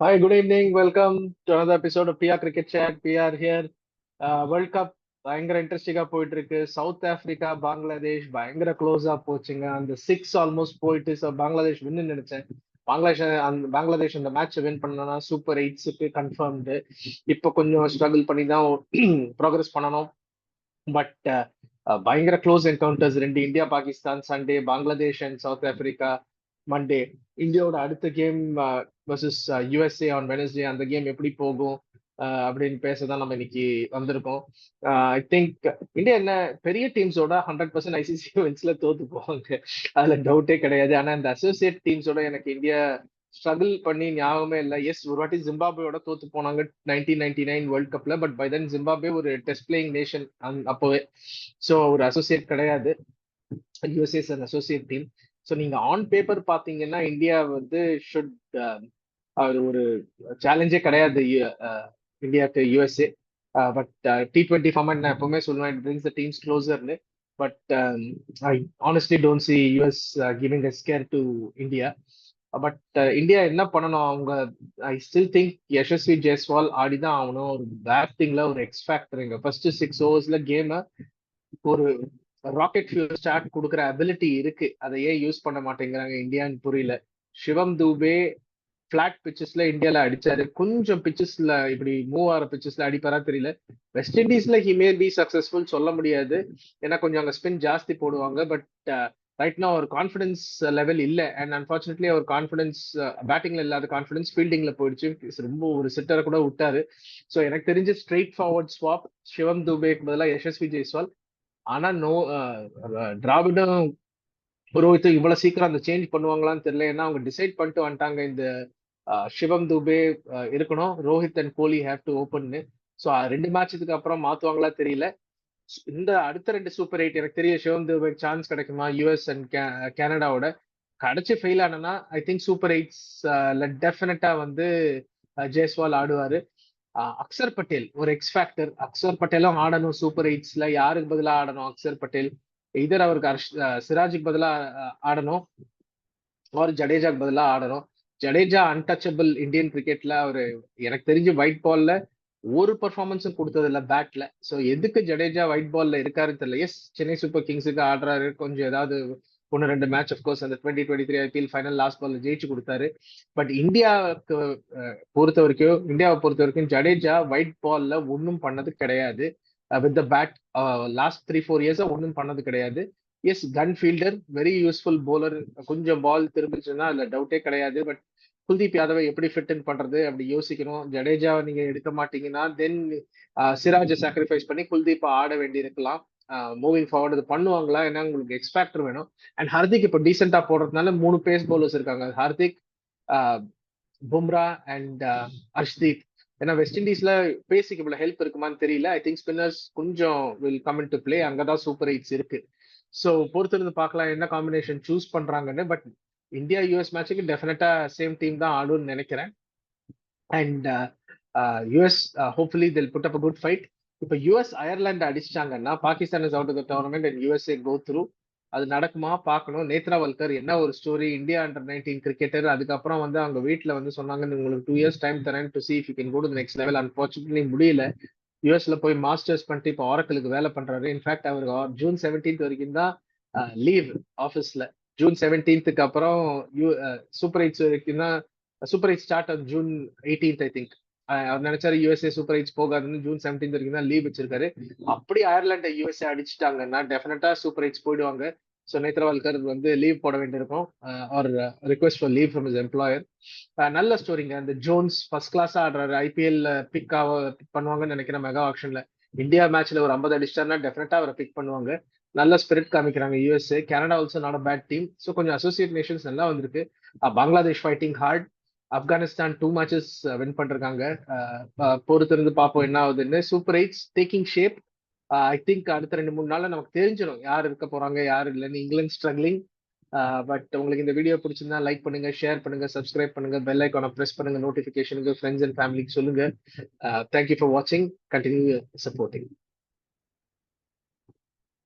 Hi, good evening. Welcome to another episode of PR Cricket Chat. We are here. World cup பயங்கர இன்ட்ரெஸ்டிங்கா போயிட்டு இருக்கு. South Africa Bangladesh பயங்கர க்ளோஸா போச்சுங்க. அந்த சிக்ஸ் ஆல்மோஸ்ட் போயிட்டு பங்களாதேஷ் வின்னு நினைச்சேன். பங்களாதேஷ் அந்த மேட்ச் வின் பண்ணனா சூப்பர் எயிட்ஸுக்கு கன்ஃபார்ம்டு. இப்போ கொஞ்சம் ஸ்ட்ரகிள் பண்ணி தான் ப்ரோக்ரஸ் பண்ணணும். பட் பயங்கர க்ளோஸ் என்கவுண்டர்ஸ் ரெண்டு India Pakistan Sunday, Bangladesh and south Africa Monday. இந்தியாவோட அடுத்த game versus USA on Wednesday. அந்த கேம் எப்படி போகும் அப்படின்னு பேசதான் நம்ம இன்னைக்கு வந்திருக்கோம். ஐ திங்க் இந்தியா என்ன பெரிய டீம்ஸோட 100% ஐசிசி வின்ஸ்ல தோத்து போவாங்க, அதுல டவுட்டே கிடையாது. ஆனா இந்த அசோசியேட் டீம்ஸோட எனக்கு இந்தியா ஸ்ட்ரகிள் பண்ணி ஞாபகமே இல்லை. எஸ், ஒரு வாட்டி ஜிம்பாப்வேயோட தோத்து போனாங்க 1999 வேர்ல்ட் கப்ல. பட் பை தென் ஜிம்பாப்வே ஒரு டெஸ்ட் பிளேயிங் நேஷன் அப்போவே. ஸோ ஒரு அசோசியேட் கிடையாது. USA and associate team. So நீங்க ஆன் பேப்பர் பாத்தீங்கன்னா இந்தியா வந்து ஷுட் ஒரு சேலஞ்சே கிடையாது இந்தியாவுக்கு யூஎஸ்ஏ. பட் T20 ஃபார்மேட் நான் எப்பவுமே சொல்லுவேன், இட் பிரிங்ஸ் த டீம்ஸ் க்ளோசர்னு. But I honestly don't see US giving a scare to India. But India என்ன பண்ணணும்? அவங்க I still think Yashasvi Jaiswal ஆடிதான் ஆகணும். ஒரு பேட்டிங்ல ஒரு எக்ஸ் ஃபேக்டருங்க. ஃபர்ஸ்ட் 6 ஓவர்ஸ்ல கேம ஒரு ராக்கெட் ஃபியூல் ஸ்டார்ட் கொடுக்குற அபிலிட்டி இருக்கு. அதை ஏன் யூஸ் பண்ண மாட்டேங்கிறாங்க இந்தியான்னு புரியல. சிவம் தூபே பிளாட் பிச்சஸ்ல இந்தியால அடிச்சாரு. கொஞ்சம் பிச்சஸ்ல இப்படி மூவ் ஆகிற பிச்சஸ்ல அடிப்பாரா தெரியல. வெஸ்ட் இண்டீஸ்ல ஹி மே பி சக்சஸ்ஃபுல் சொல்ல முடியாது, ஏன்னா கொஞ்சம் அங்க ஸ்பின் ஜாஸ்தி போடுவாங்க. பட் ரைட் நான் ஒரு கான்ஃபிடன்ஸ் லெவல் இல்லை. அண்ட் அன்பார்ச்சுனேட்லி அவர் கான்ஃபிடன்ஸ் பேட்டிங்ல இல்லாத கான்ஃபிடன்ஸ் ஃபீல்டிங்ல போயிடுச்சு. ரொம்ப ஒரு சிட்டரை கூட விட்டாரு. ஸோ எனக்கு தெரிஞ்சு ஸ்ட்ரெயிட் ஃபார்வர்ட் ஸ்வாப் சிவம் தூபேக்கு பதிலாக யசஸ்வி ஜெய்ஸ்வால். ஆனா நோ, டிராவிடும் ரோஹித் இவ்வளவு சீக்கிரம் அந்த சேஞ்ச் பண்ணுவாங்களான்னு தெரியல. ஏன்னா அவங்க டிசைட் பண்ணிட்டு வந்துட்டாங்க இந்த சிவம் துபே இருக்கணும், Rohit and Kohli have to ஓப்பன்னு. ஸோ ரெண்டு மேட்சத்துக்கு அப்புறம் மாத்துவாங்களா தெரியல. இந்த அடுத்த ரெண்டு சூப்பர் எயிட் எனக்கு தெரிய சிவம் துபே சான்ஸ் கிடைக்குமா யூஎஸ் அண்ட் கனடாவோட. கடைச்சி ஃபெயில் ஆனா ஐ திங்க் சூப்பர் எயிட்ஸ் டெஃபினட்டா வந்து ஜெய்ஸ்வால் ஆடுவாரு. அக்சர் பட்டேல் ஒரு எக்ஸ் ஃபேக்டர். அக்சர் பட்டேலும் ஆடணும் சூப்பர் எயிட்ஸ்ல. யாருக்கு பதிலாக ஆடணும்? அக்சர் பட்டேல் இதர் அவருக்கு சிராஜுக்கு பதிலாக ஆடணும், ஒரு ஜடேஜாக்கு பதிலாக ஆடணும். ஜடேஜா அன்டச்சபிள் இந்தியன் கிரிக்கெட்ல. அவரு எனக்கு தெரிஞ்சு ஒயிட் பால்ல ஒரு பர்ஃபார்மன்ஸும் கொடுத்தது இல்லை பேட்ல. ஸோ எதுக்கு ஜடேஜா ஒயிட் பால்ல இருக்காருன்னு தெரியல. எஸ், சென்னை சூப்பர் கிங்ஸுக்கு ஆடுறாரு, கொஞ்சம் ஏதாவது ஒன்று ரெண்டு மேட்ச் அஃப்கோர்ஸ் அந்த 2023 ஐபிஎல் ஃபைனல் லாஸ்ட் பால்ல ஜெயிச்சு கொடுத்தாரு. பட் இந்தியாவுக்கு இந்தியாவை பொறுத்த வரைக்கும் ஜடேஜா ஒயிட் பால்ல ஒன்றும் பண்ணது கிடையாது. வித் த பேட் லாஸ்ட் 3-4 இயர்ஸா ஒன்றும் பண்ணது கிடையாது. எஸ், கன் ஃபீல்டர், வெரி யூஸ்ஃபுல் போலர். கொஞ்சம் பால் திரும்பிச்சுன்னா அதுல டவுட்டே கிடையாது. பட் குல்தீப் யாதவை எப்படி ஃபிட் பண்றது அப்படி யோசிக்கணும். ஜடேஜாவை நீங்க எடுக்க மாட்டீங்கன்னா தென் சிராஜை சாக்ரிஃபைஸ் பண்ணி குல்தீப்பை ஆட வேண்டி இருக்கலாம். மூவிங் ஃபார்வர்ட் இது பண்ணுவாங்களா? ஏன்னா உங்களுக்கு எக்ஸ்பேக்டர் வேணும். அண்ட் ஹர்திக் இப்போ டீசெண்டா போடுறதுனால 3 பேஸ் பவுலர்ஸ் இருக்காங்க, ஹர்திக், பும்ரா அண்ட் அர்ஷ்தீப். ஏன்னா வெஸ்ட் இண்டீஸ்ல பேசிக்கு இவ்வளவு ஹெல்ப் இருக்குமான்னு தெரியல. ஐ திங்க் ஸ்பின்னர்ஸ் கொஞ்சம் will come in to play. அங்கதான் சூப்பர் எயிட்ஸ் இருக்கு. ஸோ பொறுத்திருந்து பார்க்கலாம் என்ன காம்பினேஷன் சூஸ் பண்றாங்கன்னு. பட் இந்தியா யூஎஸ் மேட்சுக்கு டெஃபினட்டா சேம் டீம் தான் ஆடும்னு நினைக்கிறேன். And US hopefully they'll put up a good fight. இப்போ யூஎஸ் அயர்லாந்து அடிச்சிட்டாங்கன்னா Pakistan is out of the tournament and USA go through. அது நடக்குமா பார்க்கணும். நேத்ரா வல்கர் என்ன ஒரு ஸ்டோரி, இந்தியா அண்டர்-19 கிரிக்கெட்டர். அதுக்கப்புறம் வந்து அவங்க வீட்டில் வந்து சொன்னாங்க உங்களுக்கு 2 இயர்ஸ் டைம் தரேன் to see if you can go to the next level. Unfortunately முடியல. யூஎஸ்ல போய் மாஸ்டர்ஸ் பண்ணிட்டு இப்போ ஆரக்கிளுக்கு வேலை பண்றாரு. இன்ஃபேக்ட் அவர் ஜூன் 17 வரைக்கும் தான் லீவ் ஆஃபீஸ்ல. ஜூன் 17 அப்புறம் சூப்பர் எயிட்ஸ் வரைக்கும் தான். Super eight start on June 18 I think. அவர் நினைச்சாரு யூஎஸ்ஏ சூப்பர் எயிட்ஸ் போகாதுன்னு. ஜூன் 17 வரைக்கும் தான் லீவ் வச்சிருக்காரு. அப்படி அயர்லாண்டை யூஎஸ்ஏ அடிச்சுட்டாங்கன்னா டெஃபினட்டா சூப்பர் எயிட்ஸ் போயிடுவாங்க. ஸோ நேத்ரவால்கர் வந்து லீவ் போட வேண்டியிருக்கும், ஒரு request for leave from his employer. நல்ல ஸ்டோரிங்க. அந்த ஜோன்ஸ் ஃபர்ஸ்ட் கிளாஸ் ஆடுறாரு. ஐபிஎல் பிக் பண்ணுவாங்கன்னு நினைக்கிறேன் மெகா ஆக்ஷன்ல. இந்தியா மேட்ச்ல ஒரு 50 அடிச்சிட்டாருன்னா டெஃபினட்டா அவரை பிக் பண்ணுவாங்க. நல்ல ஸ்பிரிட் காமிக்கிறாங்க USA. Canada also not a bad team. So கொஞ்சம் அசோசியேட் நேஷன்ஸ் நல்லா வந்திருக்கு. Bangladesh fighting hard. Afghanistan 2 matches win பண்ணிருக்காங்க. பொறுத்திருந்து பார்ப்போம் என்ன ஆகுதுன்னு. Super eights taking shape. I think அடுத்த 2-3 நாள்ல நமக்கு தெரிஞ்சிடும் யார் இருக்க போறாங்க யார் இல்லைன்னு. இங்கிலாந்து ஸ்ட்ரகிளிங். பட் உங்களுக்கு இந்த வீடியோ பிடிச்சிருந்தா லைக் பண்ணுங்க, ஷேர் பண்ணுங்க, சப்ஸ்கிரைப் பண்ணுங்க, பெல் ஐக்கானை பிரஸ் பண்ணுங்க, நோட்டிபிகேஷனுக்கு ஃப்ரெண்ட்ஸ் அண்ட் ஃபேமிலிக்கு சொல்லுங்க. தேங்க்யூ ஃபார் வாட்சிங். Continue supporting.